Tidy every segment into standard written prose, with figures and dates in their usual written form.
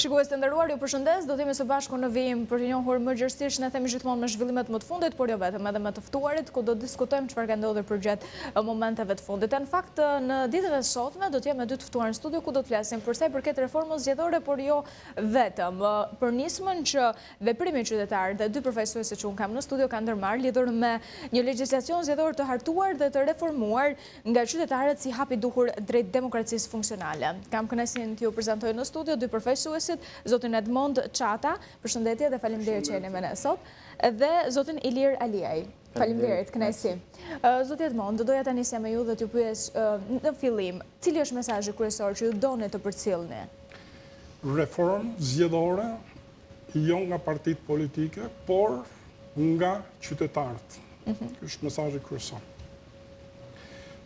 Shikues të nderuar, ju përshëndes, do të jemi së bashku në vijim për të njohur më gjërësisht, ne themi gjithmonë me zhvillimet më të fundit, por jo vetëm edhe me të ftuarit, ku do të diskutojmë çfarë ka ndodhur përgjatë momenteve të fundit. Në fakt, në ditët e sotme do të jemi me dy të ftuar në studio ku do të flasim për sa i përket reformës zgjedhore, por jo vetëm. Për nismën që veprimi qytetar dhe dy profesuese që unë kam në studio kanë ndërmarrë lidhur me një legjislacion zgjedhor të hartuar dhe të reformuar nga qytetarët si hapi duhur drejt demokracisë funksionale. Kam kënaqësinë t'ju prezantoj në studio dy profesues, zotin Edmond Çata, përshëndetje dhe faleminderit që jeni me ne sot, dhe zotin Ilir Aliaj. Faleminderit, kënaqësi. Zoti Edmond, doja ta nisja me ju dhe t'ju pyes në fillim, cili është mesazhi kryesor që ju doni të përcjellni? Reformë zgjedhore jo nga partitë politike, por nga qytetarët. Ky është mesazhi kryesor.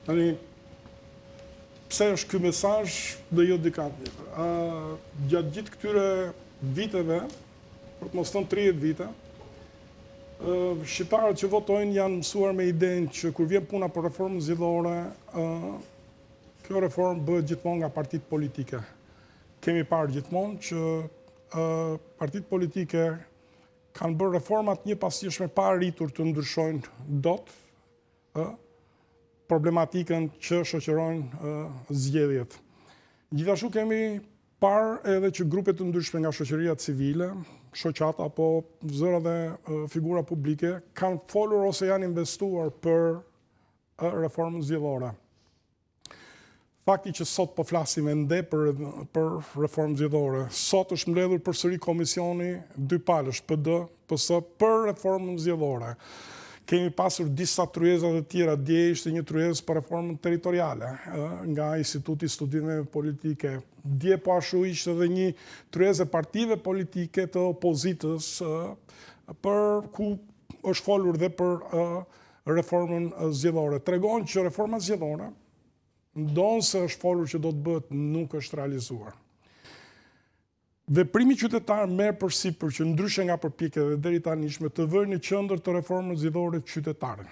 Tani, pse është ky mesazh dhe jo dika tjetër? Gjatë gjithë këtyre viteve, për të mos thënë 30 vite, shqiptarët që votojnë janë mësuar me idenë që kur vjen puna për reformën zgjedhore, kjo reformë bëhet gjithmonë nga partitë politike. Kemi parë gjithmonë që partitë politike kanë bërë reformat një pasjeshme pa arritur të ndryshojnë dot problematikën që shoqërojnë zgjedhjet. Gjithashtu kemi parë edhe që grupe të ndryshme nga shoqëria civile, shoqata apo zëra dhe figura publike kanë folur ose janë investuar për reformën zgjedhore. Fakti që sot po flasim ende për reformën zgjedhore, sot është mbledhur përsëri komisioni dy palësh, PD, PS, për reformën zgjedhore. Kemi pasur disa tryeza të tjera, dje ishte një tryezë për reformën territoriale nga Instituti Studimeve Politike. Dje po ashtu ishte edhe një tryezë e partive politike të opozitës për ku është folur dhe për reformën zgjedhore. Tregon që reforma zgjedhore, ndonë se është folur që do të bëhet, nuk është realizuar. Veprimi qytetar merr përsipër që ndryshe nga përpjekjet e deri tanishme të vënë në qendër të reformës zgjedhore qytetarën,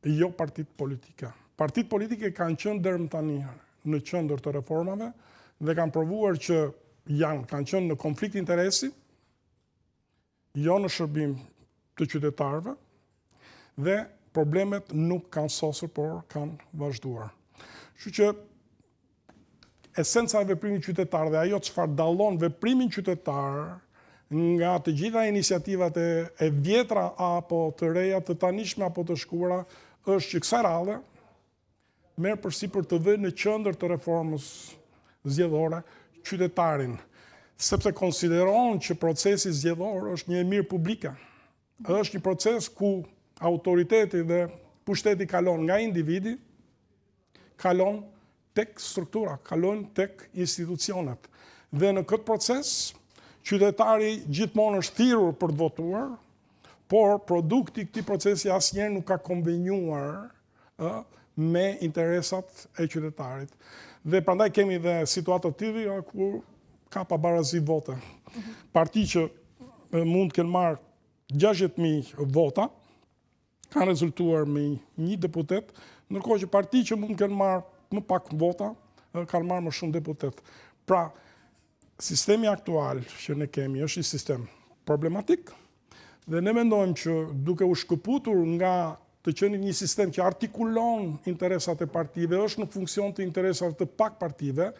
jo partitë politike. Partitë politike kanë qenë deri më tani në qendër të reformave dhe kanë provuar që kanë qenë në konflikt interesi, jo në shërbim të qytetarëve, dhe problemet nuk kanë sosur, por kanë vazhduar. Kështu që esenca e veprimit qytetar dhe ajo çfarë dallon veprimin qytetar nga të gjitha iniciativat e vjetra apo të reja, të tanishme apo të shkuara, është që kësaj radhe merr përsipër të vënë në qendër të reformës zgjedhore qytetarin, sepse konsideron që procesi zgjedhor është një mirë publike. Është një proces ku autoriteti dhe pushteti kalon nga individi, kalon tek struktura, kalon tek institucionet. Dhe në këtë proces, qytetari gjithmonë është thirrur për të votuar, por produkti i këtij procesi asnjëherë nuk ka konvenjuar me interesat e qytetarit. Dhe prandaj kemi dhe situata të tilla ku ka pabarazi vote. Parti që mund të kenë marrë 60.000 vota, kanë rezultuar me një deputet, ndërkohë që parti që mund të kenë marrë më pak vota, kanë marrë më shumë deputet. Pra, sistemi aktual që ne kemi është një sistem problematik dhe ne mendojmë që duke u shkëputur nga të qenë një sistem që artikulon interesat e partive, është në funksion të interesat të pak partive,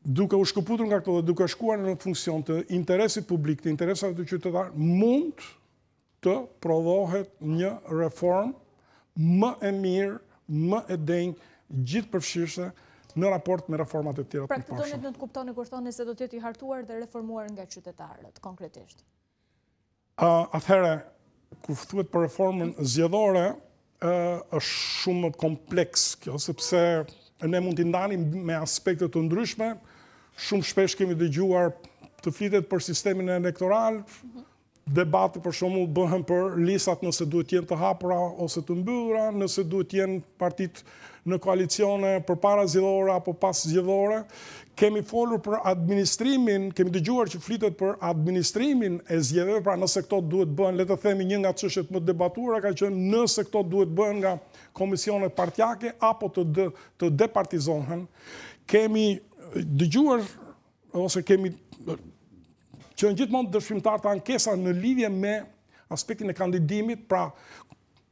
duke u shkëputur nga këto dhe duke shkuar në funksion të interesit publik, të interesat të qytetarë, mund të prodhohet një reform më e mirë, më e denjë, gjithë përfshirëse në raport me reformat e tjera të përpashme. Pra këtë donit në të kuptoni kur thoni se do të jetë i hartuar dhe reformuar nga qytetarët, konkretisht? Atëherë, kur thuhet për reformën zgjedhore, është shumë kompleks kjo, sepse ne mund t'i ndanim me aspekte të ndryshme, shumë shpesh kemi dëgjuar të flitet për sistemin elektoral, debate për shembull bëhen për listat nëse duhet jenë të hapura ose të mbyllura, nëse duhet jenë partitë në koalicione përpara zgjedhore apo pas zgjedhore. Kemi folur për administrimin, kemi dëgjuar që flitet për administrimin e zgjedhjeve, pra nëse këto duhet bëhen, le të themi një nga çështjet më debatuara ka qenë nëse këto duhet bëhen nga komisionet partjake apo të departizohen. Kemi dëgjuar ose kemi që në gjithmonë dëshmimtar të ankesa në lidhje me aspektin e kandidimit, pra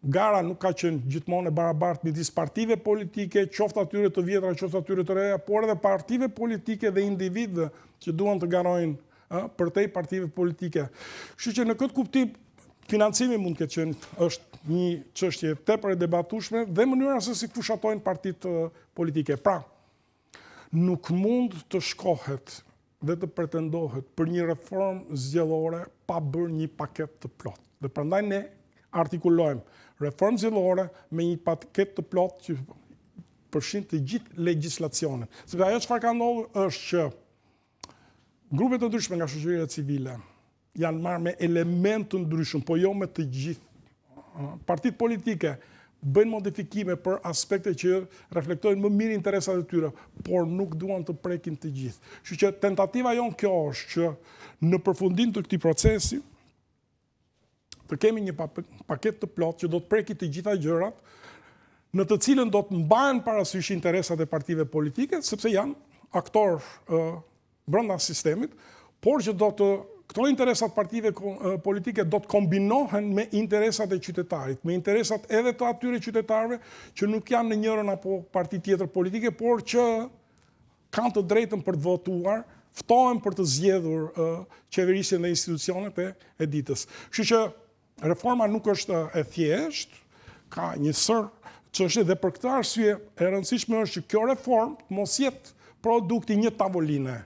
gara nuk ka qenë gjithmonë e barabartë midis partive politike, qoftë atyre të vjetra, qoftë atyre të reja, por edhe partive politike dhe individëve që duan të garojnë përtej partive politike. Kështu që në këtë kuptim financimi mund të qenë është një çështje tepër e debatueshme dhe mënyra se si fushatojnë partitë politike. Pra, nuk mund të shkohet dhe të pretendohet për një reformë zgjedhore pa bërë një paketë të plotë. Dhe prandaj ne artikulojmë reformë zgjedhore me një paketë të plotë që përfshin të gjithë legjislacionin. Sepse ajo çfarë ka ndodhur është që grupe të ndryshme nga shoqëria civile janë marrë me elementë të ndryshëm, po jo me të gjithë. Partitë politike bëjnë modifikime për aspekte që reflektojnë më mirë interesat e tyre, por nuk duan të prekin të gjithë. Kështu që tentativa jonë kjo është që në përfundim të këtij procesi të kemi një paketë të plotë që do të preki të gjitha gjërat, në të cilën do të mbahen parasysh interesat e partive politike, sepse janë aktorë brenda sistemit, por që këto interesat partive politike do të kombinohen me interesat e qytetarit, me interesat edhe të atyre qytetarëve që nuk janë në njërën apo parti tjetër politike, por që kanë të drejtën për të votuar, ftohen për të zgjedhur qeverisjen dhe institucionet e ditës. Kështu që reforma nuk është e thjeshtë, ka një sër çështje dhe për këtë arsye e rëndësishme është që kjo reformë mos jetë produkti një tavoline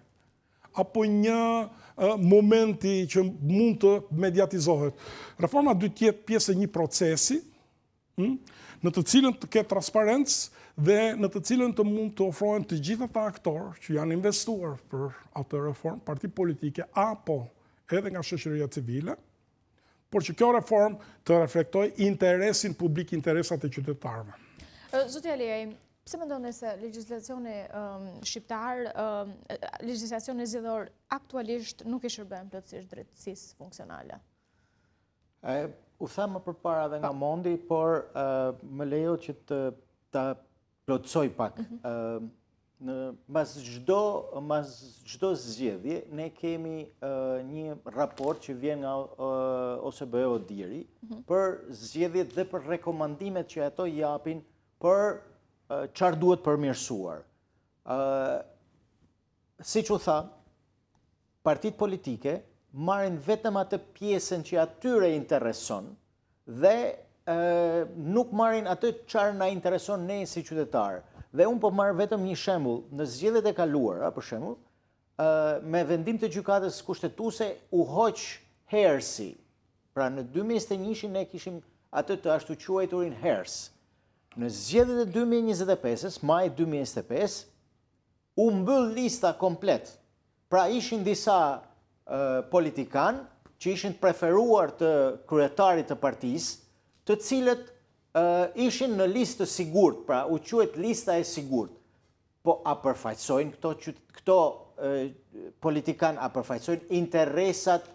apo një momenti që mund të mediatizohet. Reforma duhet të jetë pjesë e një procesi në të cilën të ketë transparencë dhe në të cilën të mund të ofrohen të gjitha ata aktorë që janë investuar për atë reformë, parti politike apo edhe nga shoqëria civile, por që kjo reformë të reflektoj interesin publik, interesat e qytetarëve. Zoti Aliaj, pse mendoni se legjislacioni shqiptar, legjislacioni zgjedhor aktualisht nuk i shërben plotësisht drejtësisë funksionale? U tha më përpara dhe nga Mondi, por më lejo që ta plotësoj pak. Mas çdo zgjedhje ne kemi një raport që vjen nga OSBE Odiri për zgjedhjet dhe për rekomandimet që ato japin për çfarë duhet përmirësuar. Siç u tha, partitë politike marrin vetëm atë pjesën që atyre intereson dhe nuk marrin atë çfarë na intereson ne si qytetarë. Dhe unë po marrë vetëm një shembull, në zgjedhjet e kaluara, për shembull, me vendim të gjykatës kushtetuese u hoq hersi. Pra në 2021 ne kishim atë të ashtu quajturin hers. Në zgjedhjet e 2025-s, maj 2025, u mbyll lista komplet. Pra ishin disa politikan që ishin preferuar të kryetarit të partisë, të cilët ishin në listë të sigurt, pra u quhet lista e sigurt. Po a përfaqësojnë këto politikan, a përfaqësojnë interesat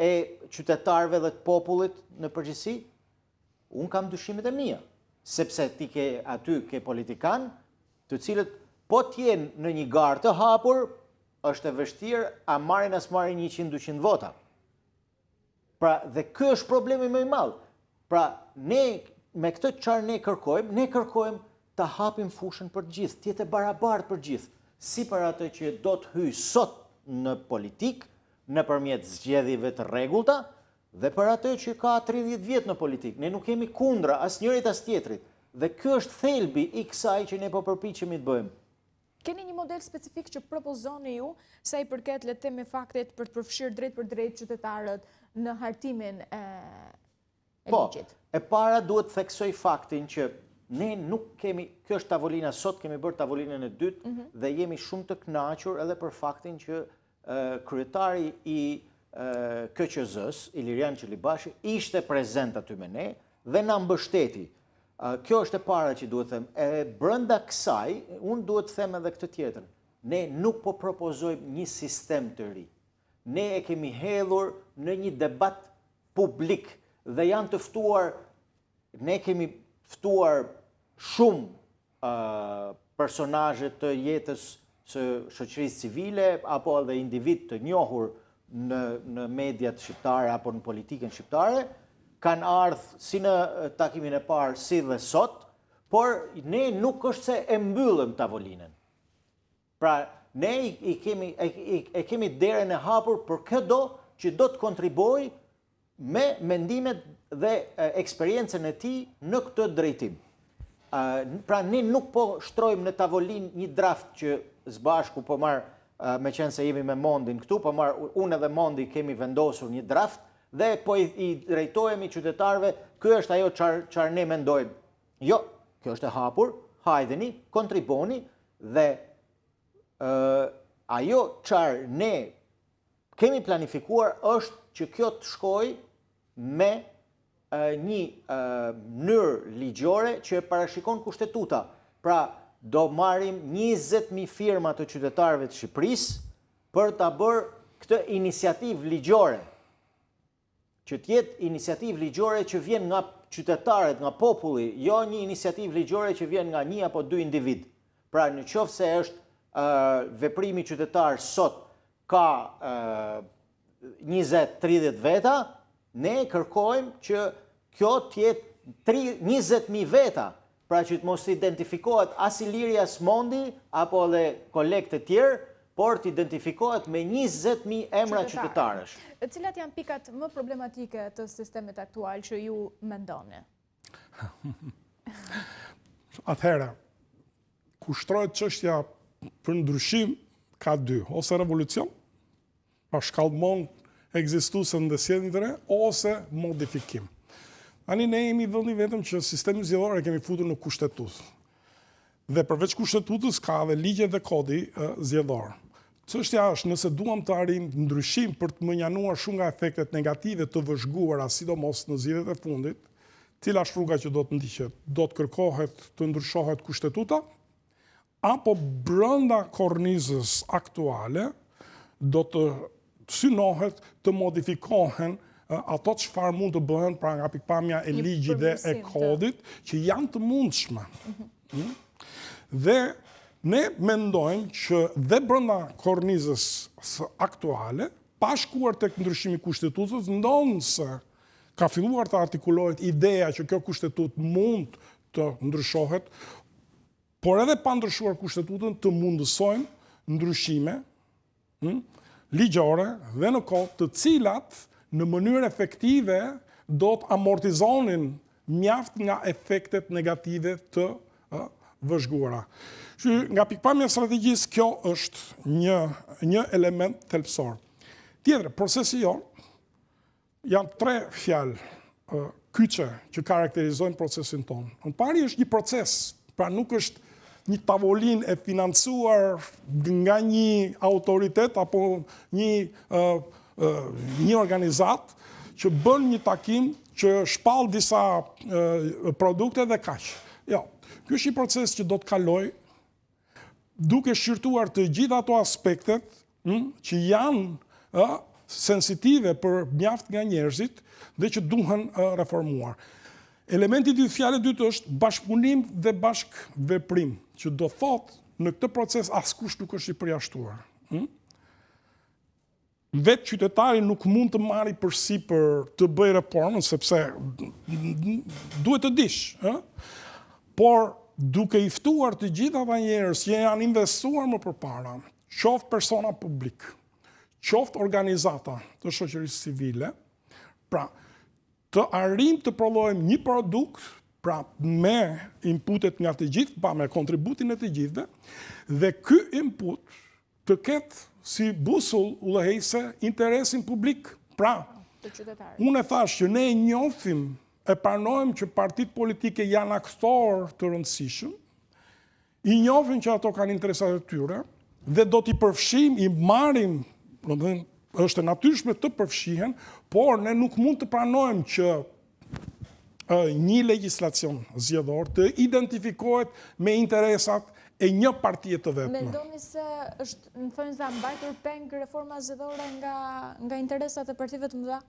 e qytetarëve dhe të popullit në përgjithësi? Unë kam dyshimet e mia, sepse ti aty ke politikan, të cilët po t'jenë në një garë të hapur, është e vështirë a marrin as marrin 100-200 vota. Pra dhe ky është problemi më i madh. Pra ne me këtë çfarë ne kërkojmë ta hapim fushën për të gjithë, të jetë e barabartë për gjithë, si për atë që do të hyjë sot në politikë nëpërmjet zgjedhjeve të rregullta dhe për atë që ka 30 vjet në politikë. Ne nuk kemi kundra asnjërit as tjetrit dhe ky është thelbi i kësaj që ne po përpiqemi të bëjmë. Keni një model specifik që propozoni ju sa i përket le të themi faktit për të përfshirë drejt për drejt qytetarët në hartimin e ligjit? E para duhet theksoj faktin që ne nuk kemi, kjo është tavolina, sot kemi bërë tavolinën e dytë dhe jemi shumë të kënaqur edhe për faktin që kryetari i KQZ-s, Ilirian Qelibashi, ishte prezent aty me ne dhe na mbështeti. Kjo është e para që duhet them. E brenda kësaj, unë duhet them edhe këtë tjetër. Ne nuk po propozojmë një sistem të ri. Ne e kemi hedhur në një debat publik dhe janë të ftuar, ne kemi ftuar shumë personazhe të jetës së shoqërisë civile apo edhe individ të njohur në mediat shqiptare apo në politikën shqiptare, kanë ardhë si në takimin e parë, si dhe sot, por ne nuk është se e mbyllëm tavolinën. Pra, ne e kemi derën e hapur për këdo që do të kontribuoj me mendimet dhe eksperiencën e tij në këtë drejtim. Pra, ne nuk po shtrojmë në tavolinë një draft që zbashku po marr, me qenë se jemi me Mondin këtu, po marr unë edhe Mondi kemi vendosur një draft dhe po i drejtohemi qytetarëve, ky është ajo çfarë ne mendojmë. Jo, kjo është e hapur, hajdeni, kontriboni dhe ajo çfarë ne kemi planifikuar është që kjo të shkojë me një mënyrë ligjore që e parashikon kushtetuta. Pra, do marrim 20.000 firma të qytetarëve të Shqipërisë për ta bërë këtë iniciativë ligjore. Që t'jetë iniciativë ligjore që vjen nga qytetarët, nga populli, jo një iniciativë ligjore që vjen nga një apo dy individ. Pra, në qoftë se është veprimi qytetar sot ka 20-30 veta, ne kërkojmë që kjo t'jetë 20.000 veta, pra që të mos identifikohet as Ilirias Mondi apo dhe kolegë të tjerë, por të identifikohet me 20.000 emra qytetarësh. Cilat janë pikat më problematike të sistemit aktual që ju mendoni? Atëherë, kushtrohet çështja për ndryshim ka dy, ose revolucion, pa shkallmon ekzistuese në sjelljen e re, ose modifikim. Ani ne jemi vendi vetëm që sistemi zgjedhor e kemi futur në kushtetutë. Dhe përveç kushtetutës ka dhe ligje dhe kodi zgjedhor. Çështja është nëse duam të arrijmë ndryshim për të mënjanuar shumë nga efektet negative të vëzhguara, sidomos në zgjedhjet e fundit, cila është rruga që do të ndiqet? Do të kërkohet të ndryshohet kushtetuta, apo brenda kornizës aktuale do të synohet të modifikohen ato çfarë mund të bëhen pra nga pikpamja e ligjit dhe e kodit që janë të mundshme. Dhe ne mendojmë që dhe brenda kornizës aktuale, pa shkuar tek ndryshimi i kushtetutës, ndonse ka filluar të artikulohet ideja që kjo kushtetutë mund të ndryshohet, por edhe pa ndryshuar kushtetutën të mundësojmë ndryshime ligjore dhe në kohë të cilat në mënyrë efektive do të amortizonin mjaft nga efektet negative të vëzhguara. Nga pikpamja e strategjisë, kjo është një element thelbësor. Tjetër, procesi jonë, janë 3 fjalë kyçe që karakterizojnë procesin tonë. Në pari është një proces, pra nuk është një tavolinë e financuar nga një autoritet apo një organizat që bën një takim që shpall disa produkte dhe kaq. Jo, ky është një proces që do të kalojë duke shqyrtuar të gjitha ato aspektet që janë sensitive për mjaft nga njerëzit dhe që duhen reformuar. Elementi i fjalës dytë është bashkëpunim dhe bashkëveprim, që do thotë në këtë proces askush nuk është i përjashtuar. Vetë qytetari nuk mund të marri përsipër të bëjë reformën, sepse duhet të dish. Por duke i ftuar të gjitha ata njerëz që janë investuar më përpara, qoftë persona publik, qoftë organizata të shoqërisë civile, pra të arrijmë të prodhojmë një produkt, pra me inputet nga të gjithë, pa me kontributin e të gjithëve, dhe ky input të ketë si busull udhëheqëse interesin publik. Pra, unë e thash që ne e njohim, e pranojmë që partitë politike janë aktorë të rëndësishëm, i njohim që ato kanë interesat e tyre, dhe do t'i përfshijmë, i marrim, është e natyrshme të përfshihen, por ne nuk mund të pranojmë që një legjislacion zgjedhor të identifikohet me interesat e një partie të vetme. Mendoni se është në thonjza mbajtur peng reforma zgjedhore nga interesat e partive të mëdha?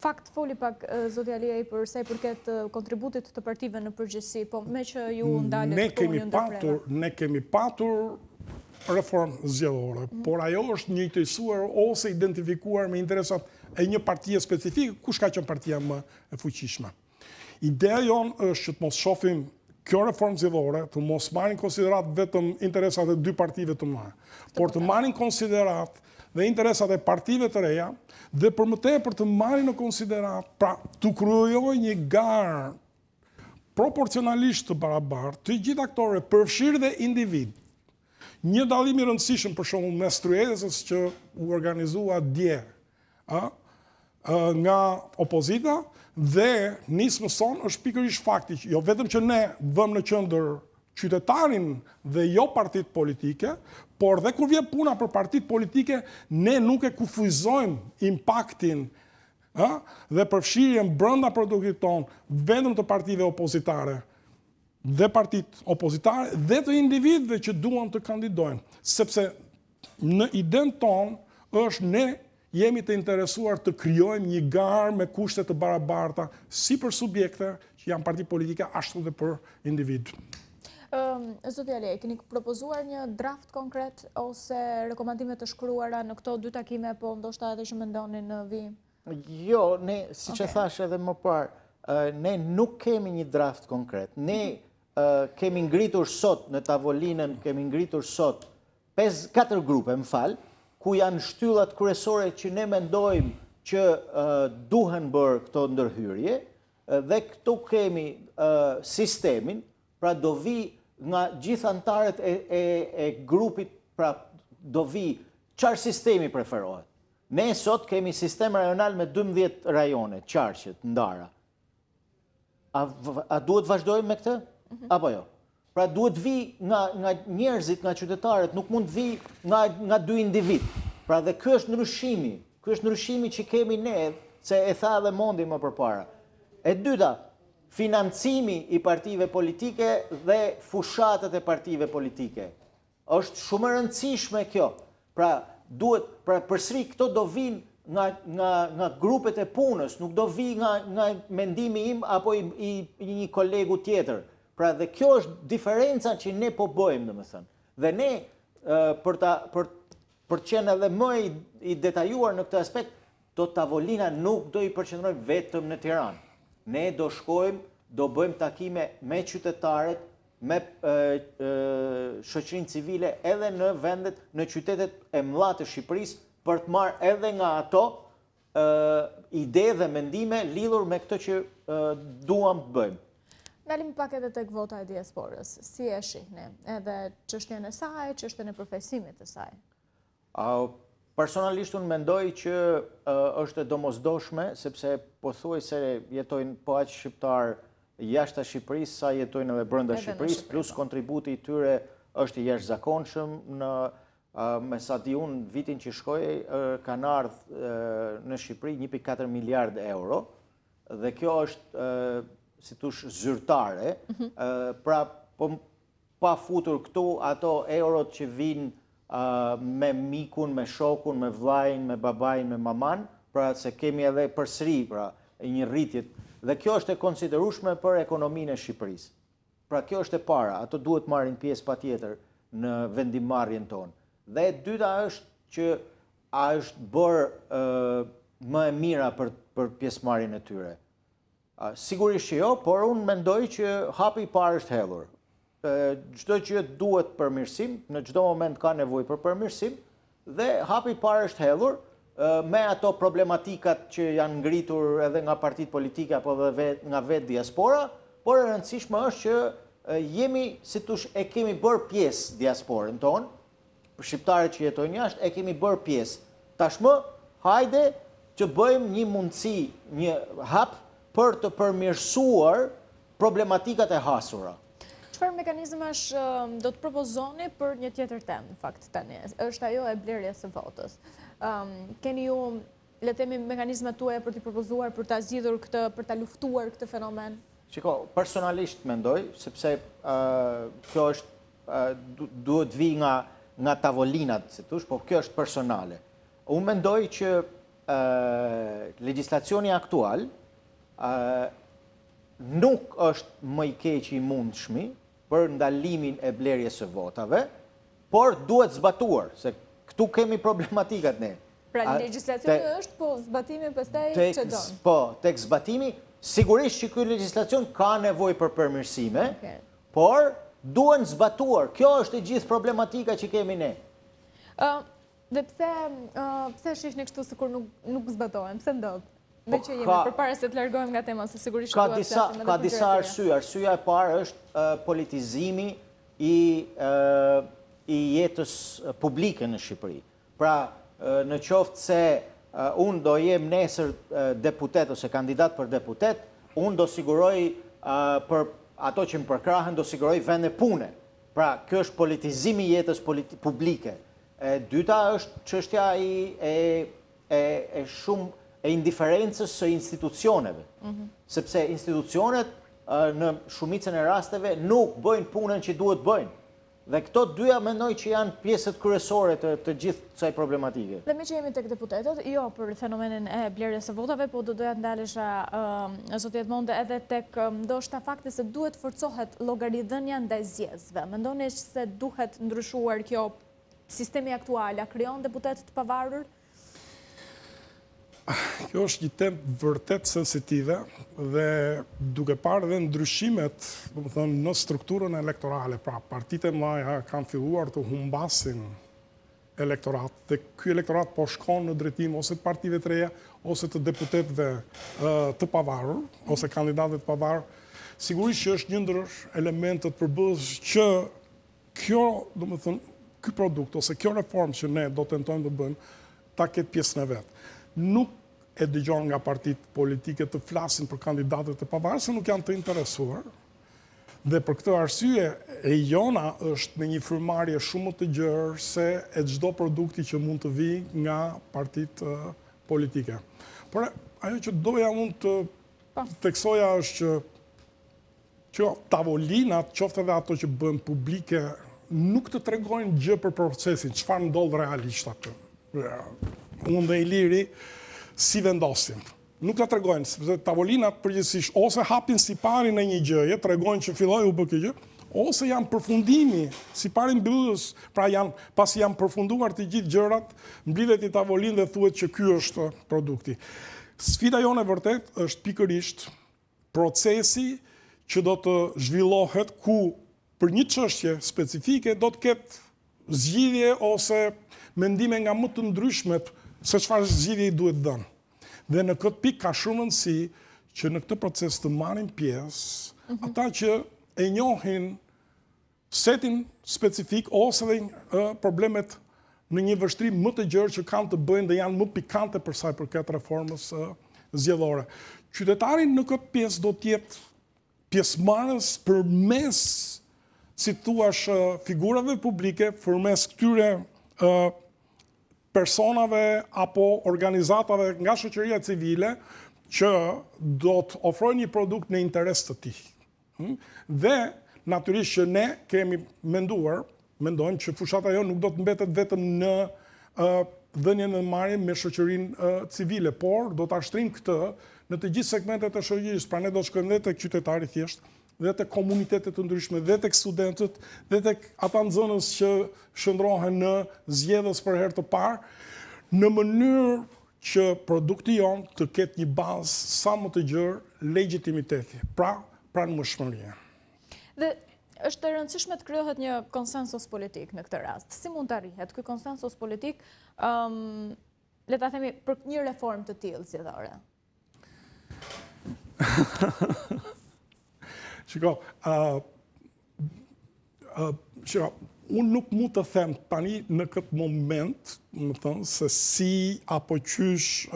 Fakt foli pak zoti Aliaj për sa i përket kontributit të partive në përgjithësi, po me që ju ndalet këtu një ndërprerje. Ne kemi patur reformë zgjedhore, por ajo është njëjtësuar ose identifikuar me interesat e një partie specifike, kush ka qenë partia më e fuqishme. Ideja jonë është që të mos shohim kjo reformë zgjedhore, të mos marrin konsiderat vetëm interesat e dy partive të mëdha, por të marrin konsiderat dhe interesat e partive të reja, dhe për më tepër të marrin në konsiderat, pra të krijojë një garë proporcionalisht të barabartë të gjithë aktorëve, përfshirë dhe individ. Një dallim i rëndësishëm për shembull mes tryezës që u organizua dje nga opozita dhe nismë son është pikërisht fakti që jo vetëm që ne vëmë në qendër qytetarin dhe jo partit politike, por dhe kur vjen puna për partit politike, ne nuk e kufizojmë impaktin dhe përfshirjen brenda produktit ton vetëm të partive opozitare dhe partit opozitare dhe të individëve që duan të kandidojnë, sepse në idenë tonë është ne jemi të interesuar të krijojmë një garë me kushte të barabarta si për subjekte që janë parti politike, ashtu dhe për individ. Zoti Ali, keni propozuar një draft konkret ose rekomandime të shkruara në këto dy takime, po ndoshta edhe që mendoni në vijim? Jo, ne, siç e thash edhe më parë, ne nuk kemi një draft konkret. Ne kemi ngritur sot në tavolinën, kemi ngritur sot 4 grupe, ku janë shtyllat kryesore që ne mendojmë që duhen bërë këto ndërhyrje, dhe këtu kemi sistemin, pra do vi nga gjithë antarët e grupit, pra do vi çfarë sistemi preferohet. Ne sot kemi sistem rajonal me 12 rajone, qarqet, ndara. A duhet vazhdojmë me këtë? Apo jo? Pra duhet vi nga njerëzit, nga qytetarët, nuk mund vi nga dy individ. Pra dhe ky është ndryshimi që kemi ne, se e tha edhe Mondi më përpara. E dyta, financimi i partive politike dhe fushatët e partive politike. Është shumë e rëndësishme kjo. Pra duhet, pra përsëri këto do vinë nga grupet e punës, nuk do vi nga mendimi im apo i një kolegu tjetër. Pra dhe kjo është diferenca që ne po bëjmë, domethënë. Dhe ne për të qenë edhe më i detajuar në këtë aspekt, tavolina nuk do i përqendrojmë vetëm në Tiranë. Ne do shkojmë, do bëjmë takime me qytetarët, me shoqërinë civile edhe në vendet, në qytetet e mëdha të Shqipërisë, për të marrë edhe nga ato ide dhe mendime lidhur me këtë që duam të bëjmë. Dalim pak edhe tek vota e diasporës. Si e shihni? Edhe çështjen e saj, çështjen e përfaqësimit të saj. Personalisht unë mendoj që është e domosdoshme, sepse pothuajse jetojnë po aq shqiptar jashtë Shqipërisë sa jetojnë edhe brenda Shqipërisë, plus kontributi i tyre është i jashtëzakonshëm. Me sa di unë, vitin që shkoj, kanë ardhur në Shqipëri 1.4 miliard euro, dhe kjo është si tush zyrtare, pra pa futur këtu ato eurot që vinë me mikun, me shokun, me vllajin, me babain, me maman, pra se kemi edhe përsëri pra një rritje, dhe kjo është e konsiderueshme për ekonominë e Shqipërisë. Pra kjo është e para, ato duhet marrin pjesë patjetër në vendimarrjen tonë. Dhe e dyta është që a është bërë më e mira për pjesëmarrjen e tyre. Sigurisht që jo, por unë mendoj që hapi i parë është hedhur. Çdo gjë duhet përmirësim, në çdo moment ka nevojë për përmirësim, dhe hapi i parë është hedhur me ato problematikat që janë ngritur edhe nga partitë politike apo nga vetë diaspora, por e rëndësishme është që jemi, si tush, e kemi bërë pjesë diasporën tonë, shqiptarët që jetojnë jashtë, e kemi bërë pjesë. Tashmë, hajde që bëjmë një mundësi, një hap për të përmirësuar problematikat e hasura. Çfarë mekanizmash do të propozoni për një tjetër temë, në fakt tani? Është ajo e blerjes së votës. Keni ju, le të themi, mekanizmat tuaja për të propozuar, për ta zgjidhur këtë, për ta luftuar këtë fenomen? Shiko, personalisht mendoj, sepse kjo është duhet vi nga tavolinat, si thosh, po kjo është personale. Unë mendoj që legjislacioni aktual nuk është më i keq i mundshmi për ndalimin e blerjes së votave, por duhet zbatuar, se këtu kemi problematikat ne. Pra legjislacioni është, po zbatimi pastaj që donë. Po, tek zbatimi, sigurisht që ky legjislacion ka nevojë për përmirësime, por duhen zbatuar. Kjo është e gjithë problematika që kemi ne. Dhe pse shihni kështu sikur nuk zbatohen? Pse ndodh? Me që jemi përpara se të largohem nga tema, se sigurisht duhet të flasim edhe ka disa arsye. Arsyeja e parë është politizimi i jetës publike në Shqipëri. Pra, në qoftë se unë do jem nesër deputet ose kandidat për deputet, unë do siguroj për ato që më përkrahen, do siguroj vende pune. Pra, kjo është politizimi i jetës publike. Dyta është çështja e indiferencës së institucioneve. Sepse institucionet në shumicën e rasteve nuk bëjnë punën që duhet bëjnë. Dhe këto dyja mendoj që janë pjesët kryesore të gjithë kësaj problematike. Dhe me që jemi tek deputetët, jo për fenomenin e blerjes së votave, po do doja të ndalesha zoti Edmonde edhe tek ndoshta fakti se duhet forcohet llogaridhënia ndaj zgjedhësve. Mendoni se duhet ndryshuar kjo sistemi aktual, a krijon deputet të pavarur? Kjo është një temë vërtet sensitive dhe duke parë dhe ndryshimet në strukturën elektorale, pra partitë e mëdha kanë filluar të humbasin elektorat dhe ky elektorat po shkon në drejtim ose të partive të reja ose të deputetëve të pavarur ose kandidatëve të pavarur. Sigurisht që është një ndër elementët përbërës që kjo, ky produkt ose kjo reformë që ne do tentojmë të bëjmë ta ketë pjesën e vet. Nuk e dëgjon nga partitë politike të flasin për kandidatët e pavarur se nuk janë të interesuar. Dhe për këtë arsye e jona është me një frymëmarrje shumë më të gjerë se e çdo produkti që mund të vijë nga partitë politike. Por ajo që doja unë të theksoja është që tavolinat, qoftë edhe ato që bëhen publike, nuk të tregojnë gjë për procesin, çfarë ndodh realisht aty. Unë dhe Iliri si vendosim. Nuk ta tregojnë, sepse tavolinat përgjithsisht ose hapin sipari në një gjëje, tregojnë që filloi u bë kjo gjë, ose janë përfundimi, sipari mbyllës, pra pasi janë përfunduar të gjithë gjërat, mblidhet i tavolinë dhe thuhet që ky është produkti. Sfida jone vërtet është pikërisht procesi që do të zhvillohet ku për një çështje specifike do të ketë zgjidhje ose mendime nga më të ndryshmet se çfarë zgjidhje i duhet dhënë. Dhe në këtë pikë ka shumë rëndësi që në këtë proces të marrin pjesë ata që e njohin setin specifik ose dhe problemet në një vështrim më të gjerë që kanë të bëjnë dhe janë më pikante për sa i përket reformës zgjedhore. Qytetari në këtë pjesë do të jetë pjesëmarrës përmes, si thuash, figurave publike, përmes këtyre personave apo organizatave nga shoqëria civile që do të ofrojnë një produkt në interes të tij. Dhe natyrisht që ne kemi mendojmë që fushata jo nuk do të mbetet vetëm në dhënien e marrjen me shoqërinë civile, por do ta shtrijmë këtë në të gjithë segmentet e shoqërisë. Pra ne do të shkojmë edhe tek qytetari thjesht, dhe tek komunitetet të ndryshme, dhe tek studentët, dhe tek ata nxënës që shndrohen në zgjedhës për herë të parë, në mënyrë që produkti jon të ketë një bazë sa më të gjerë legitimiteti, pra pranëmëshmërie. Dhe është e rëndësishme të krijohet një konsensus politik në këtë rast. Si mund të arrihet ky konsensus politik, le ta themi, për një reformë të tillë zgjedhore? Shiko, unë nuk mund të them tani në këtë moment, më thënë, se si apo qysh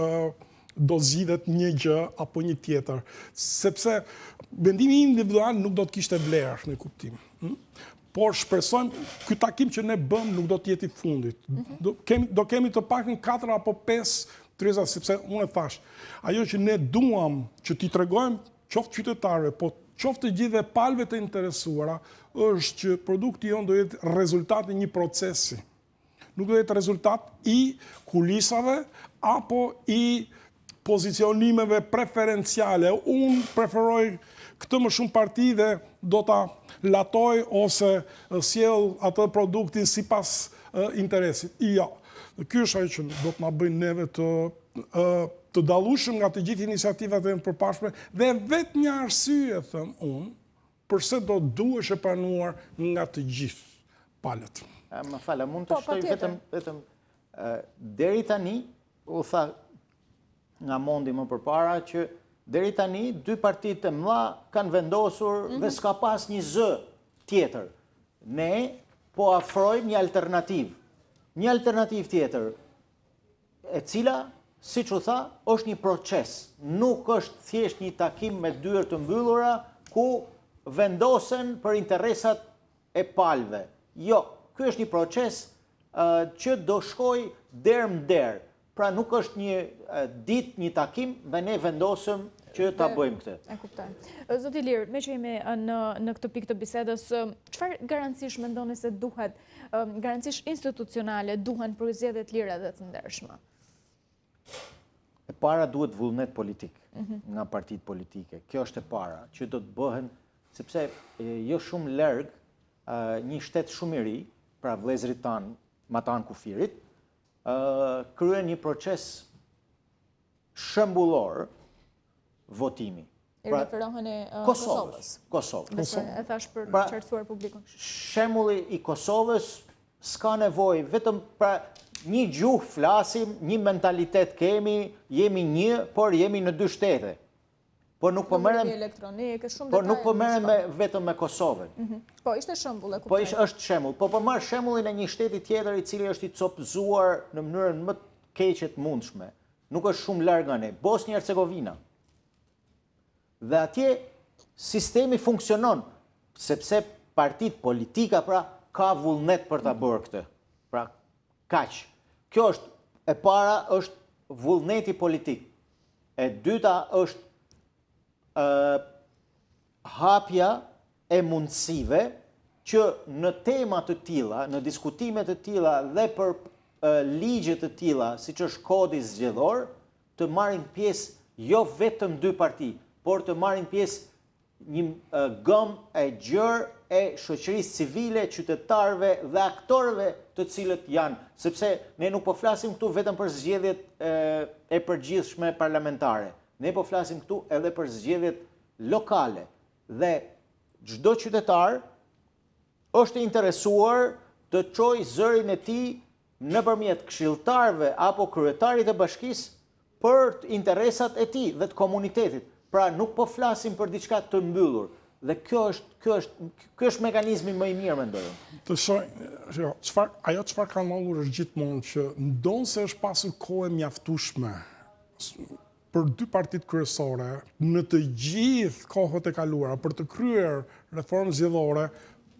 do zgjidhet një gjë apo një tjetër. Sepse mendimi individual nuk do të kishte vlerë në kuptim. Por shpresojmë, ky takim që ne bëm nuk do të jetë i fundit. Do kemi të paktën 4 apo 5 tryeza, sepse unë e thash, ajo që ne duam që t'i tregojmë qoftë qytetarëve, po qoftë të gjithë palëve të interesuara, është që produkti jonë do jetë rezultat i një procesi. Nuk do jetë rezultat i kulisave apo i pozicionimeve preferenciale. Unë preferoj këtë më shumë parti dhe do ta latoj ose sjell atë produktin sipas interesit. Jo. Ky është ajo që do të na bëjnë neve të dallueshëm nga të gjithë iniciativat e përpashme dhe vetë një arsye, them unë, përse do duhesh e pranuar nga të gjithë palët. Më fala, mund të shtoj vetëm deri tani, u tha nga Mondi më përpara që deri tani dy partitë e mëdha kanë vendosur dhe s'ka pas një zë tjetër. Ne po afrojmë një alternativë. Një alternativë tjetër, e cila, siç u tha, është një proces. Nuk është thjesht një takim me dyert të mbyllura ku vendosen për interesat e palëve. Jo, ky është një proces që do shkoj derë më derë. Pra nuk është një ditë, një takim dhe ne vendosëm që ta bëjmë këtë. E kuptoj. Zoti Ilir, me që jemi në këtë pikë të bisedës, çfarë garancish mendoni se duhet, garancish institucionale duhen për zgjedhje të lira dhe të ndershme? E para duhet vullnet politik nga partitë politike. Kjo është e para, që do të bëhen, sepse jo shumë larg një shtet shumë i ri, pra vëllezërit tanë, Matan Kufirit, kryen një proces shembullor votimi. I referohen e Kosovës. Kosovës. E thash për qartësuar publikun. Shembulli i Kosovës s'ka nevojë, vetëm pra një gjuhë flasim, një mentalitet kemi, jemi një, por jemi në dy shtete. Po nuk po merrem vetëm me Kosovën. Po ishte shembull, e kuptoj. Po është shembull. Po marr shembullin e një shteti tjetër i cili është i copëzuar në mënyrën më të keqe të mundshme. Nuk është shumë larg nga ne, Bosnia-Hercegovina. Dhe atje sistemi funksionon, sepse partitë politika pra ka vullnet për ta bërë këtë. Pra kaq. Kjo është e para, është vullneti politik. E dyta është hapja e mundësive që në tema të tilla, në diskutime të tilla dhe për ligje të tilla, siç është kodi zgjedhor, të marrin pjesë jo vetëm dy parti, por të marrin pjesë një gëmë e gjerë e shoqërisë civile, qytetarëve dhe aktorëve të cilët janë, sepse ne nuk po flasim këtu vetëm për zgjedhjet e përgjithshme parlamentare. Ne po flasim këtu edhe për zgjedhjet lokale dhe çdo qytetar është interesuar të çojë zërin e tij nëpërmjet këshilltarëve apo kryetarit të bashkisë për interesat e tij dhe të komunitetit. Pra nuk po flasim për diçka të mbyllur. Dhe ky është mekanizmi më i mirë, mendoj. Të shoh, ajo çfarë ka ndodhur është gjithmonë që ndonse është pasur kohë mjaftueshme për dy partitë kryesore në të gjithë kohët e kaluara për të kryer reformë zgjedhore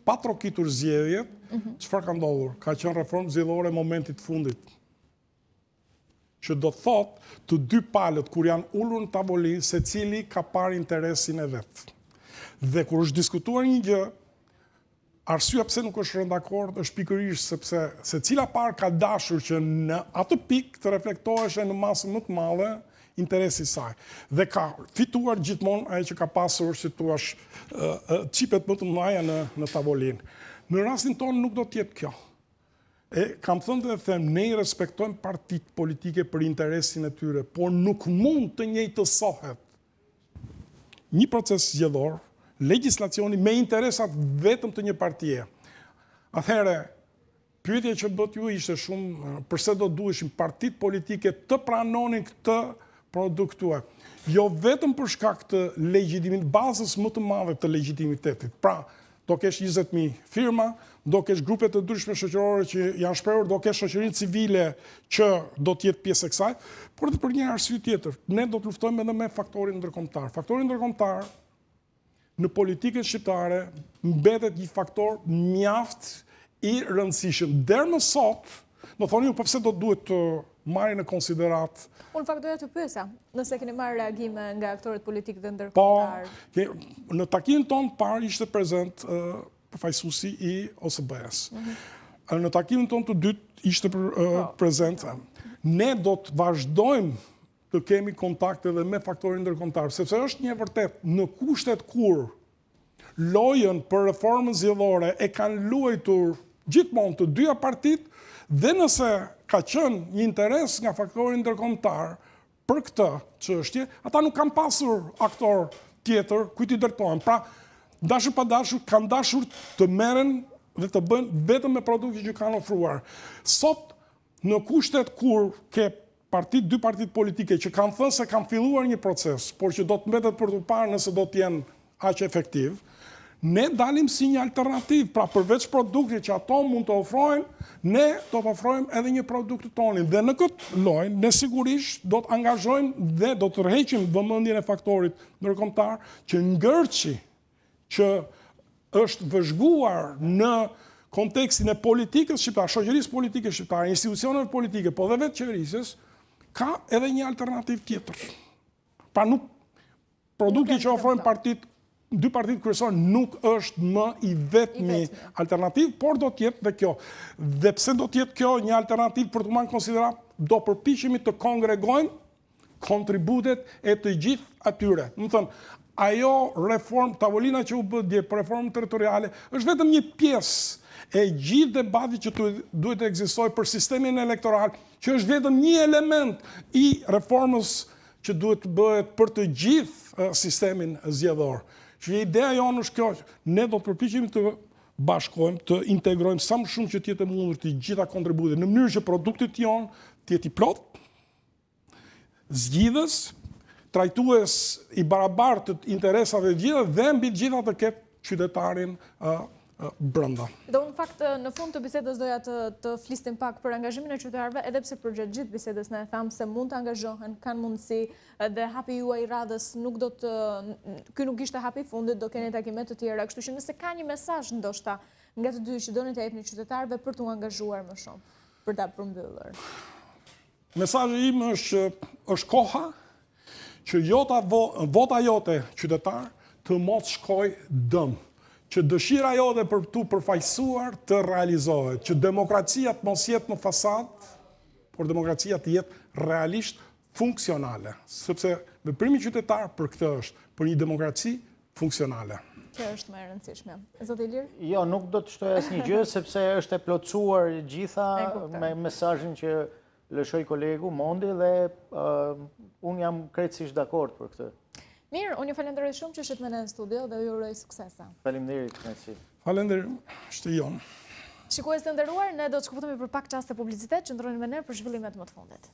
pa trokitur zgjedhjet, çfarë ka ndodhur? Ka qenë reformë zgjedhore momentit fundit. Që do thotë të dy palët kur janë ulur në tavolinë, secili ka parë interesin e vet. Dhe kur është diskutuar një gjë, arsyeja pse nuk është rënë dakord është pikërisht sepse secila parë ka dashur që në atë pikë të reflektohej në masën më të madhe interesi i saj. Dhe ka fituar gjithmonë ajo që ka pasur, si thua, çipet më të mëdha në tavolinë. Në rastin tonë nuk do të jetë kjo. Kam thënë dhe them, ne i respektojmë partitë politike për interesin e tyre, por nuk mund të njëjtësohet një proces zgjedhor, legjislacioni me interesat vetëm të një partie. Atëherë, pyetja që bët ju ishte shumë përse do duheshin partitë politike të pranonin këtë produktuar. Jo vetëm për shkak të legjitimit, bazës më të madhe të legjitimitetit. Pra, do kesh 20.000 firma, do kesh grupe të ndryshme shoqërore që janë shprehur, do kesh shoqërinë civile që do të jetë pjesë e kësaj, por edhe për një arsye tjetër, ne do të luftojmë edhe me faktorin ndërkombëtar. Faktori ndërkombëtar në politikën shqiptare mbetet një faktor mjaft i rëndësishëm. Deri më sot, do thoni ju pse do duhet të marrin në konsiderat. Unë fakt doja të pyesa, nëse keni marrë reagime nga aktorët politikë dhe ndërkombëtar. Po, në takimin tonë parë ishte prezent përfaqësuesi i OSBE-s. Në takimin tonë të dytë ishte prezent. Ne do të vazhdojmë të kemi kontakte dhe me faktorin ndërkombëtar, sepse është një vërtet në kushtet kur lojën për reformën zgjedhore e kanë luajtur gjithmonë të dyja partitë, dhe nëse ka qenë një interes nga faktorin ndërkombëtar për këtë çështje, ata nuk kanë pasur aktor tjetër kujt i drejtohen. Pra, dashur pa dashur, kanë dashur të merren dhe të bëjnë vetëm me produkte që kanë ofruar. Sot, në kushtet kur ke dy partit politike që kanë thënë se kanë filluar një proces, por që do të mbetet për të parë nëse do të jenë aq efektiv, ne dalim si një alternativë. Pra, përveç produktit që ato mund të ofrojnë, ne do të ofrojmë edhe një produkt tonin. Dhe në këtë lojë, ne sigurisht do të angazhojmë dhe do të rreheqim vëmendjen e faktorit ndërkombëtar që ngërçi që është vëzhguar në kontekstin e politikës shqiptare, shoqërisë politike shqiptare, institucioneve politike, po dhe vetë qeverisës, ka edhe një alternativë tjetër. Pra nuk produkti që ofrojnë dy partitë kryesore nuk është më i vetmi alternativë, por do të jetë dhe kjo. Dhe pse do të jetë kjo një alternativë për të marrë konsiderat, do përpiqemi të kongregojmë kontributet e të gjithë atyre. Më thënë, ajo tavolina që u bë dje për reformën territoriale është vetëm një pjesë e gjithë debatit që duhet të ekzistojë për sistemin elektoral, që është vetëm një element i reformës që duhet të bëhet për të gjithë sistemin zgjedhor. Që ideja jonë është kjo, ne do të përpiqemi të bashkojmë, të integrojmë sa më shumë që të jetë e mundur të gjitha kontributet, në mënyrë që produktit jonë të jetë i plot, zgjidhës, trajtues i barabartë të interesave të gjitha dhe mbi të gjitha të ketë qytetarin brenda. Dhe unë fakt në fund të bisedës doja të flistim pak për angazhimin e qytetarëve, edhe pse përgjatë gjithë bisedës ne thamë se mund të angazhohen, kanë mundësi dhe hapi juaj i radhës ky nuk ishte hapi i fundit, do keni takime të tjera, kështu që nëse ka një mesazh ndoshta nga të dy që doni t'ia jepni qytetarëve për t'u angazhuar më shumë, për ta përmbyllur. Mesazhi im është koha që vota jote qytetar të mos shkoj dëm, që dëshira jote për tu përfaqësuar të realizohet, që demokracia të mos jetë në fasad, por demokracia të jetë realisht funksionale, sepse veprimi qytetar për këtë është, për një demokraci funksionale. Kjo është më e rëndësishme. Zoti Ilir? Jo, nuk do të shtoj asnjë gjë sepse është e plotësuar gjitha me mesazhin që lëshoi kolegu Mondi dhe unë jam krejtësisht dakord për këtë. Mirë, unë ju falenderoj shumë që ishit me ne në studio dhe ju uroj suksesa. Faleminderit, Messi. Falenderim, është jonë. Shikues të nderuar, ne do të shkëputemi për pak çaste publicitet, qëndroni me ne për zhvillimet më të fundit.